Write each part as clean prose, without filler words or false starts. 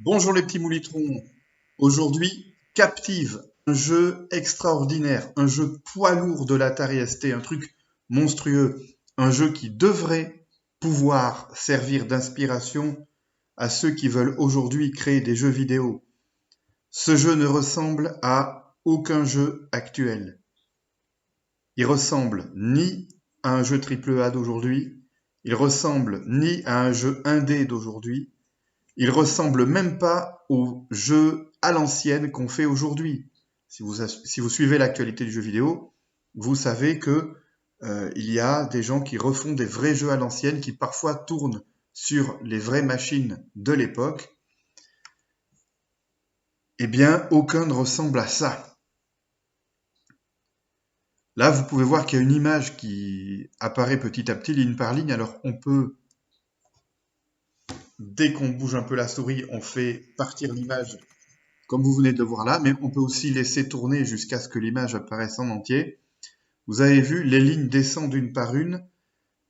Bonjour les petits moulitrons. Aujourd'hui, Captive, un jeu extraordinaire, un jeu poids lourd de l'Atari ST, un truc monstrueux, un jeu qui devrait pouvoir servir d'inspiration à ceux qui veulent aujourd'hui créer des jeux vidéo. Ce jeu ne ressemble à aucun jeu actuel. Il ressemble ni à un jeu AAA d'aujourd'hui, il ressemble ni à un jeu indé d'aujourd'hui, il ressemble même pas aux jeux à l'ancienne qu'on fait aujourd'hui. Si vous suivez l'actualité du jeu vidéo, vous savez que il y a des gens qui refont des vrais jeux à l'ancienne qui parfois tournent sur les vraies machines de l'époque. Eh bien, aucun ne ressemble à ça. Là, vous pouvez voir qu'il y a une image qui apparaît petit à petit, ligne par ligne. Alors, on peut, dès qu'on bouge un peu la souris, on fait partir l'image comme vous venez de le voir là, mais on peut aussi laisser tourner jusqu'à ce que l'image apparaisse en entier. Vous avez vu, les lignes descendent une par une.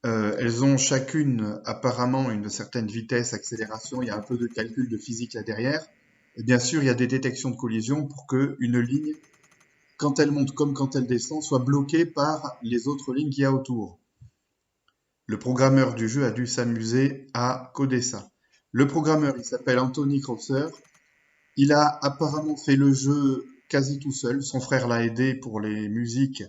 Elles ont chacune apparemment une certaine vitesse, accélération. Il y a un peu de calcul de physique là derrière. Et bien sûr, il y a des détections de collision pour que une ligne, quand elle monte comme quand elle descend, soit bloquée par les autres lignes qu'il y a autour. Le programmeur du jeu a dû s'amuser à coder ça. Le programmeur, il s'appelle Anthony Crosser. Il a apparemment fait le jeu quasi tout seul. Son frère l'a aidé pour les musiques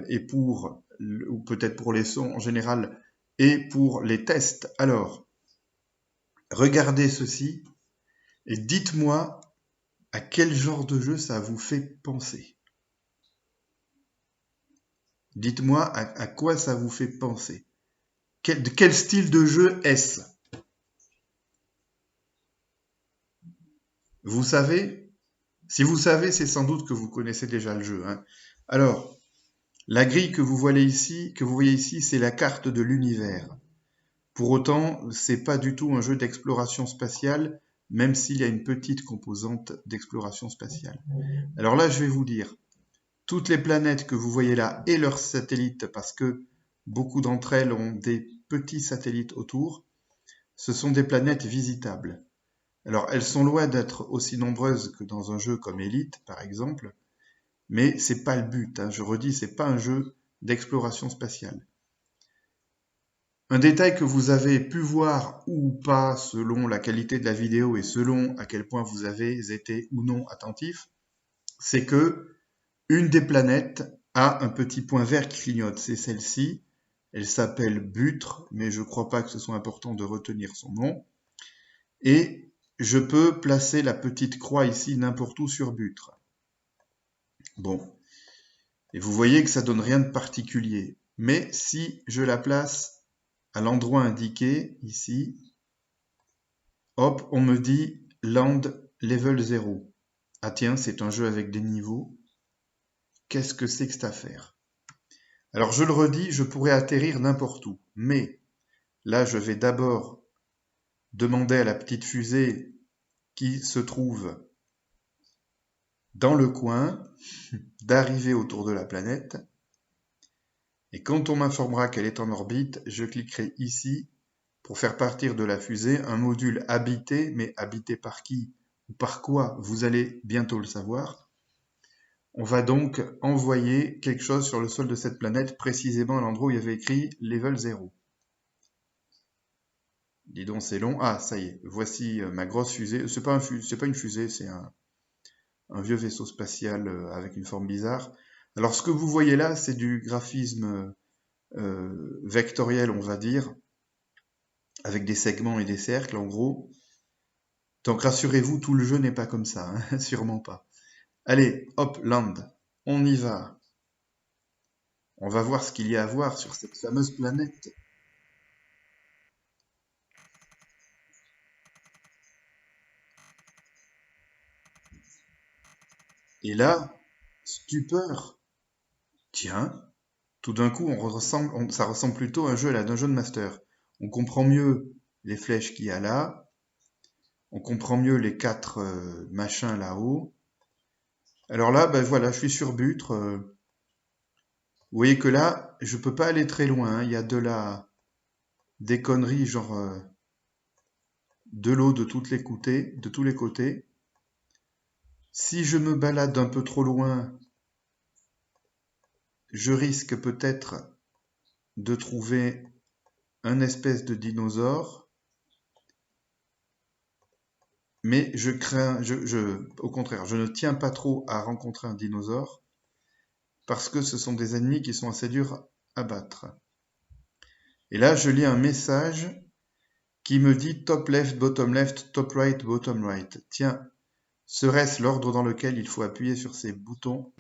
et ou peut-être pour les sons en général, et pour les tests. Alors, regardez ceci et dites-moi à quel genre de jeu ça vous fait penser. Dites-moi à quoi ça vous fait penser. De quel style de jeu est-ce? Vous savez? Si vous savez, c'est sans doute que vous connaissez déjà le jeu, hein. Alors, la grille que vous voyez ici, c'est la carte de l'univers. Pour autant, c'est pas du tout un jeu d'exploration spatiale, même s'il y a une petite composante d'exploration spatiale. Alors là, je vais vous dire, toutes les planètes que vous voyez là et leurs satellites, parce que beaucoup d'entre elles ont des petits satellites autour, ce sont des planètes visitables. Alors, elles sont loin d'être aussi nombreuses que dans un jeu comme Elite, par exemple, mais c'est pas le but, hein. Je redis, c'est pas un jeu d'exploration spatiale. Un détail que vous avez pu voir ou pas selon la qualité de la vidéo et selon à quel point vous avez été ou non attentif, c'est que une des planètes a un petit point vert qui clignote. C'est celle-ci. Elle s'appelle Butre, mais je ne crois pas que ce soit important de retenir son nom. Et je peux placer la petite croix ici n'importe où sur Butre. Bon. Et vous voyez que ça donne rien de particulier. Mais si je la place à l'endroit indiqué, ici, hop, on me dit Land Level 0. Ah tiens, c'est un jeu avec des niveaux. Qu'est-ce que c'est que cette affaire? Alors je le redis, je pourrais atterrir n'importe où. Mais là, je vais d'abord demander à la petite fusée qui se trouve dans le coin d'arriver autour de la planète. Et quand on m'informera qu'elle est en orbite, je cliquerai ici pour faire partir de la fusée un module habité, mais habité par qui ou par quoi, vous allez bientôt le savoir. On va donc envoyer quelque chose sur le sol de cette planète, précisément à l'endroit où il y avait écrit Level 0. Dis donc, c'est long. Ah, ça y est, voici ma grosse fusée. C'est pas une fusée, c'est un vieux vaisseau spatial avec une forme bizarre. Alors, ce que vous voyez là, c'est du graphisme vectoriel, on va dire, avec des segments et des cercles, en gros. Donc, rassurez-vous, tout le jeu n'est pas comme ça, hein, sûrement pas. Allez, hop, land. On y va. On va voir ce qu'il y a à voir sur cette fameuse planète. Et là, stupeur. Tiens, tout d'un coup, ça ressemble plutôt à un jeu à la Dungeon Master. On comprend mieux les flèches qu'il y a là. On comprend mieux les quatre machins là-haut. Alors là, ben voilà, je suis sur Butre. Vous voyez que là, je peux pas aller très loin, hein. Il y a des conneries, genre de l'eau de tous les côtés. Si je me balade un peu trop loin, je risque peut-être de trouver un espèce de dinosaure, mais je crains, au contraire, je ne tiens pas trop à rencontrer un dinosaure parce que ce sont des ennemis qui sont assez durs à battre. Et là, je lis un message qui me dit top left, top right, bottom right. Tiens, serait-ce l'ordre dans lequel il faut appuyer sur ces boutons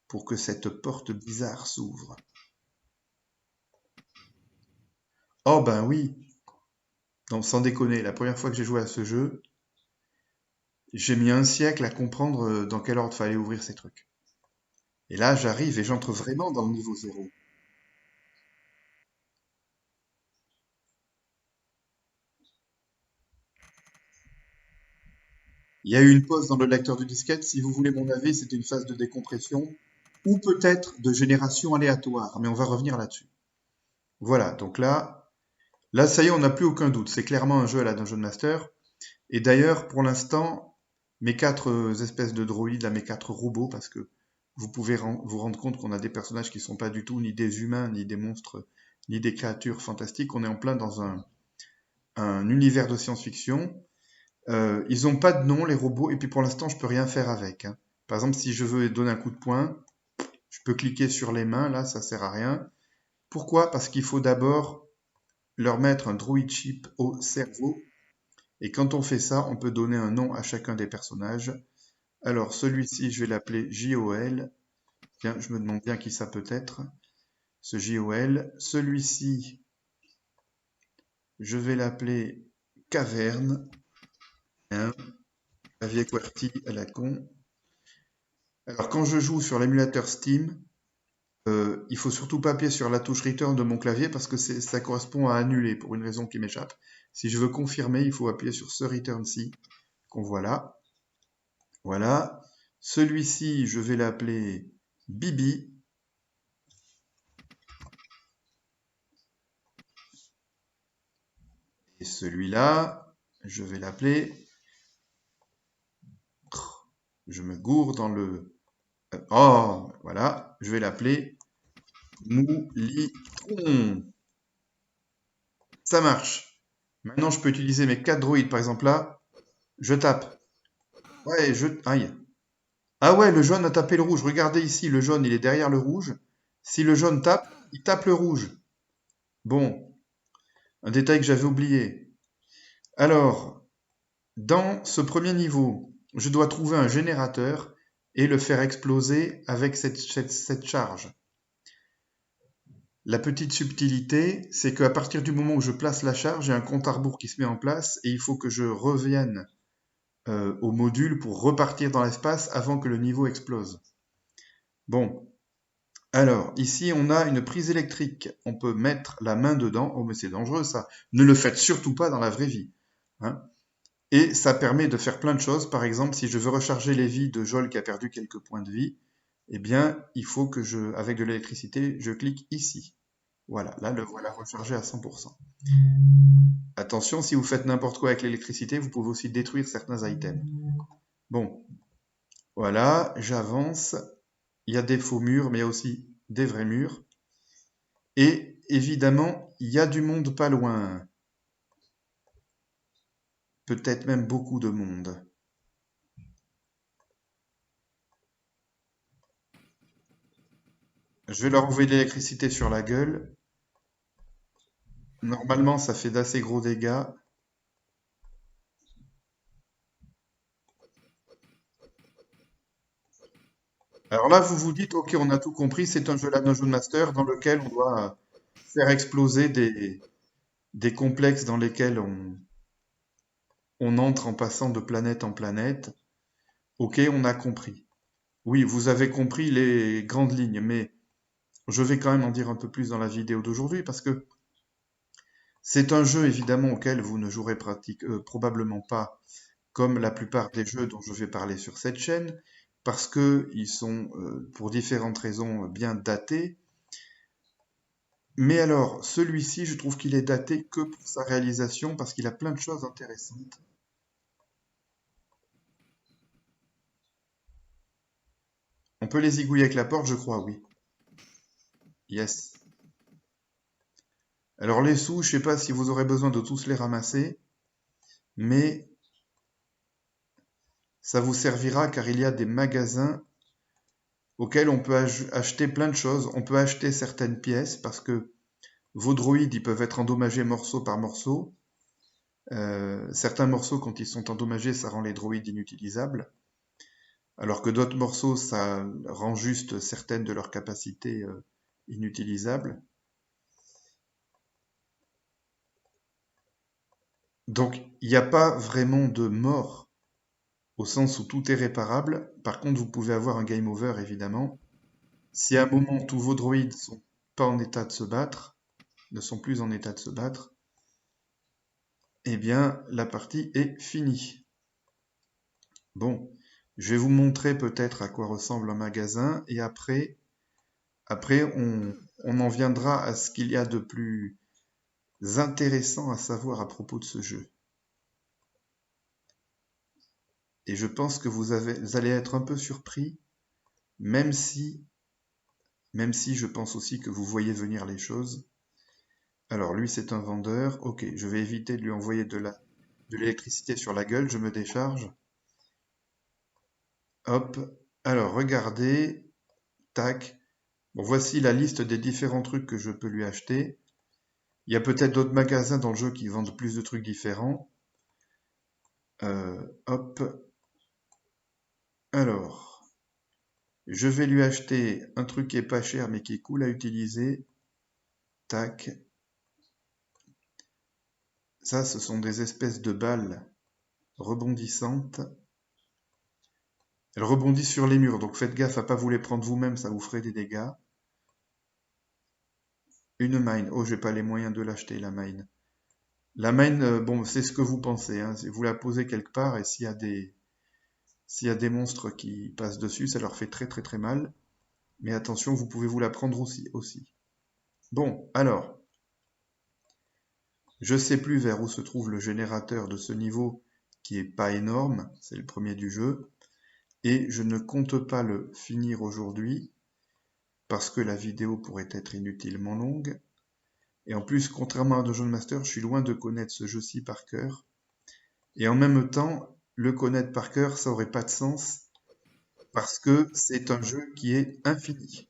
pour que cette porte bizarre s'ouvre? Oh ben oui, non, sans déconner, la première fois que j'ai joué à ce jeu, j'ai mis un siècle à comprendre dans quel ordre fallait ouvrir ces trucs. Et là, j'arrive et j'entre vraiment dans le niveau 0. Il y a eu une pause dans le lecteur du disquette. Si vous voulez mon avis, c'est une phase de décompression ou peut-être de génération aléatoire, mais on va revenir là-dessus. Voilà, donc là, ça y est, on n'a plus aucun doute. C'est clairement un jeu à la Dungeon Master. Et d'ailleurs, pour l'instant, mes quatre espèces de droïdes, là, mes quatre robots, parce que vous pouvez vous rendre compte qu'on a des personnages qui sont pas du tout ni des humains, ni des monstres, ni des créatures fantastiques. On est en plein dans un univers de science-fiction. Ils ont pas de nom, les robots, et puis pour l'instant, je peux rien faire avec, hein. Par exemple, si je veux donner un coup de poing, je peux cliquer sur les mains, là, ça sert à rien. Pourquoi? Parce qu'il faut d'abord leur mettre un droid chip au cerveau, et quand on fait ça, on peut donner un nom à chacun des personnages. Alors, celui-ci, je vais l'appeler JOL. Tiens, je me demande bien qui ça peut être, ce JOL. Celui-ci, je vais l'appeler Caverne. Hein, clavier QWERTY à la con. Alors, quand je joue sur l'émulateur Steam, il faut surtout pas appuyer sur la touche Return de mon clavier parce que ça correspond à annuler pour une raison qui m'échappe. Si je veux confirmer, il faut appuyer sur ce Return-ci qu'on voit là. Voilà. Celui-ci, je vais l'appeler Bibi. Et celui-là, je vais l'appeler... Je me gourre dans le... Oh, voilà. Je vais l'appeler Moulitron. Ça marche. Maintenant, je peux utiliser mes 4 droïdes. Par exemple, là, je tape. Ouais, Aïe. Ah ouais, le jaune a tapé le rouge. Regardez ici, le jaune, il est derrière le rouge. Si le jaune tape, il tape le rouge. Bon, un détail que j'avais oublié. Alors, dans ce premier niveau, je dois trouver un générateur et le faire exploser avec cette charge. La petite subtilité, c'est qu'à partir du moment où je place la charge, il y a un compte à rebours qui se met en place et il faut que je revienne au module pour repartir dans l'espace avant que le niveau explose. Bon, alors ici on a une prise électrique, on peut mettre la main dedans, oh mais c'est dangereux ça, ne le faites surtout pas dans la vraie vie, hein. Et ça permet de faire plein de choses, par exemple si je veux recharger les vies de Joel qui a perdu quelques points de vie, eh bien il faut que avec de l'électricité, je clique ici. Voilà, là le voilà rechargé à 100%. Attention, si vous faites n'importe quoi avec l'électricité, vous pouvez aussi détruire certains items. Bon, voilà, j'avance. Il y a des faux murs, mais il y a aussi des vrais murs. Et évidemment, il y a du monde pas loin. Peut-être même beaucoup de monde. Je vais leur envoyer de l'électricité sur la gueule. Normalement, ça fait d'assez gros dégâts. Alors là, vous vous dites, ok, on a tout compris, c'est un jeu la Dungeon Master dans lequel on doit faire exploser des complexes dans lesquels on entre en passant de planète en planète. Ok, on a compris. Oui, vous avez compris les grandes lignes, mais je vais quand même en dire un peu plus dans la vidéo d'aujourd'hui parce que c'est un jeu évidemment auquel vous ne jouerez probablement pas comme la plupart des jeux dont je vais parler sur cette chaîne parce que ils sont pour différentes raisons bien datés. Mais alors, celui-ci, je trouve qu'il est daté que pour sa réalisation parce qu'il a plein de choses intéressantes. On peut les zigouiller avec la porte, je crois, oui. Yes. Alors les sous, je sais pas si vous aurez besoin de tous les ramasser, mais ça vous servira car il y a des magasins auxquels on peut acheter plein de choses. On peut acheter certaines pièces parce que vos droïdes, ils peuvent être endommagés morceau par morceau. Certains morceaux, quand ils sont endommagés, ça rend les droïdes inutilisables, alors que d'autres morceaux, ça rend juste certaines de leurs capacités inutilisables. Donc, il n'y a pas vraiment de mort au sens où tout est réparable. Par contre, vous pouvez avoir un game over, évidemment. Si à un moment tous vos droïdes sont pas en état de se battre, ne sont plus en état de se battre, eh bien, la partie est finie. Bon, je vais vous montrer peut-être à quoi ressemble un magasin et après on en viendra à ce qu'il y a de plus intéressant à savoir à propos de ce jeu. Et je pense que vous allez être un peu surpris, même si je pense aussi que vous voyez venir les choses. Alors lui c'est un vendeur, ok, je vais éviter de lui envoyer de l'électricité sur la gueule, je me décharge. Hop, alors regardez, tac. Bon, voici la liste des différents trucs que je peux lui acheter. Il y a peut-être d'autres magasins dans le jeu qui vendent plus de trucs différents. Hop, alors, je vais lui acheter un truc qui est pas cher mais qui est cool à utiliser. Tac. Ça, ce sont des espèces de balles rebondissantes. Elles rebondissent sur les murs, donc faites gaffe à pas vous les prendre vous-même, ça vous ferait des dégâts. Une mine. Oh, j'ai pas les moyens de l'acheter, la mine. La mine, bon, c'est ce que vous pensez, hein. Vous la posez quelque part et s'il y a des monstres qui passent dessus, ça leur fait très très très mal. Mais attention, vous pouvez vous la prendre aussi. Bon, alors, je sais plus vers où se trouve le générateur de ce niveau qui est pas énorme, c'est le premier du jeu, et je ne compte pas le finir aujourd'hui parce que la vidéo pourrait être inutilement longue. Et en plus, contrairement à Dungeon Master, je suis loin de connaître ce jeu-ci par cœur. Et en même temps, le connaître par cœur, ça aurait pas de sens parce que c'est un jeu qui est infini.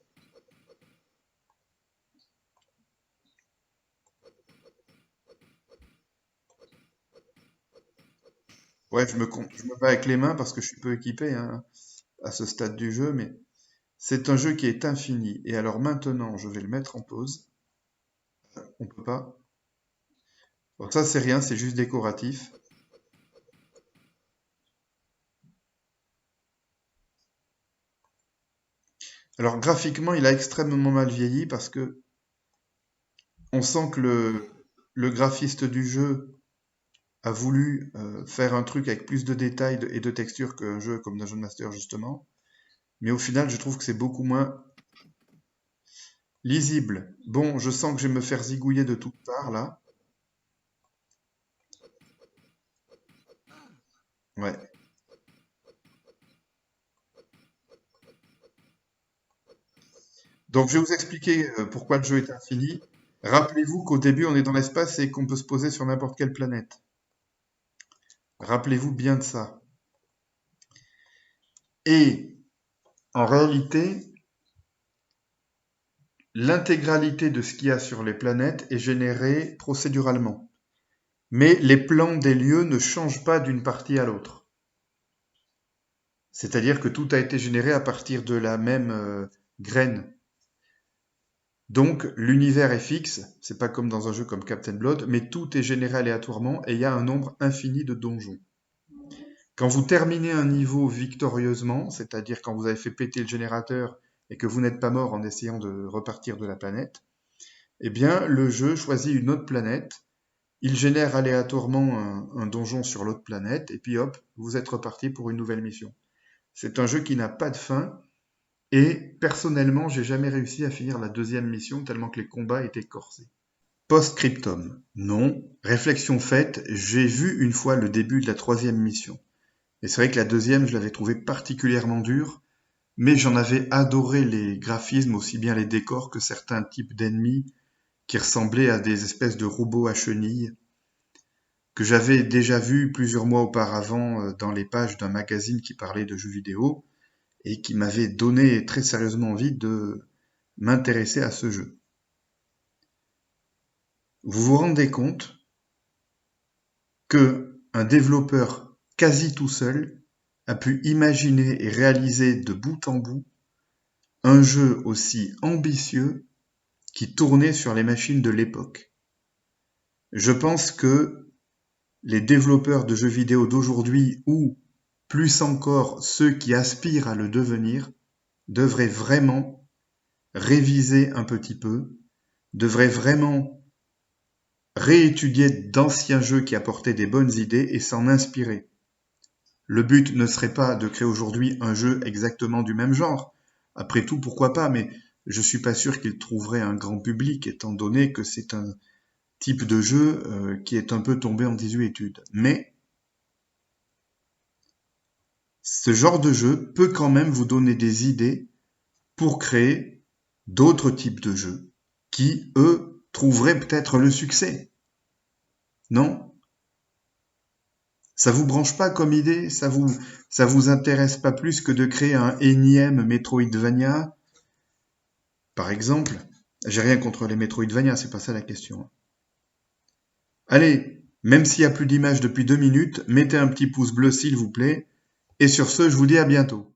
Ouais, je me bats avec les mains parce que je suis peu équipé, hein, à ce stade du jeu, mais c'est un jeu qui est infini. Et alors maintenant, je vais le mettre en pause. On peut pas. Bon, ça, c'est rien, c'est juste décoratif. Alors graphiquement, il a extrêmement mal vieilli parce que on sent que le graphiste du jeu a voulu faire un truc avec plus de détails et de textures qu'un jeu comme Dungeon Master justement. Mais au final, je trouve que c'est beaucoup moins lisible. Bon, je sens que je vais me faire zigouiller de toutes parts là. Ouais. Donc je vais vous expliquer pourquoi le jeu est infini. Rappelez-vous qu'au début, on est dans l'espace et qu'on peut se poser sur n'importe quelle planète. Rappelez-vous bien de ça. Et en réalité, l'intégralité de ce qu'il y a sur les planètes est générée procéduralement. Mais les plans des lieux ne changent pas d'une partie à l'autre. C'est-à-dire que tout a été généré à partir de la même graine. Donc l'univers est fixe, c'est pas comme dans un jeu comme Captain Blood, mais tout est généré aléatoirement et il y a un nombre infini de donjons. Quand vous terminez un niveau victorieusement, c'est-à-dire quand vous avez fait péter le générateur et que vous n'êtes pas mort en essayant de repartir de la planète, eh bien le jeu choisit une autre planète, il génère aléatoirement un donjon sur l'autre planète et puis hop, vous êtes reparti pour une nouvelle mission. C'est un jeu qui n'a pas de fin Et personnellement, j'ai jamais réussi à finir la deuxième mission tellement que les combats étaient corsés. Post-scriptum. Non. Réflexion faite, j'ai vu une fois le début de la troisième mission. Et c'est vrai que la deuxième, je l'avais trouvé particulièrement dure, mais j'en avais adoré les graphismes, aussi bien les décors que certains types d'ennemis qui ressemblaient à des espèces de robots à chenilles que j'avais déjà vus plusieurs mois auparavant dans les pages d'un magazine qui parlait de jeux vidéo et qui m'avait donné très sérieusement envie de m'intéresser à ce jeu. Vous vous rendez compte que un développeur quasi tout seul a pu imaginer et réaliser de bout en bout un jeu aussi ambitieux qui tournait sur les machines de l'époque. Je pense que les développeurs de jeux vidéo d'aujourd'hui, ou plus encore ceux qui aspirent à le devenir, devraient vraiment réviser un petit peu, devraient vraiment réétudier d'anciens jeux qui apportaient des bonnes idées et s'en inspirer. Le but ne serait pas de créer aujourd'hui un jeu exactement du même genre. Après tout, pourquoi pas, mais je suis pas sûr qu'il trouverait un grand public, étant donné que c'est un type de jeu qui est un peu tombé en désuétude. Mais ce genre de jeu peut quand même vous donner des idées pour créer d'autres types de jeux qui, eux, trouveraient peut-être le succès. Non? Ça vous branche pas comme idée? Ça vous intéresse pas plus que de créer un énième Metroidvania, par exemple? J'ai rien contre les Metroidvania, c'est pas ça la question. Allez, même s'il y a plus d'images depuis 2 minutes, mettez un petit pouce bleu s'il vous plaît. Et sur ce, je vous dis à bientôt.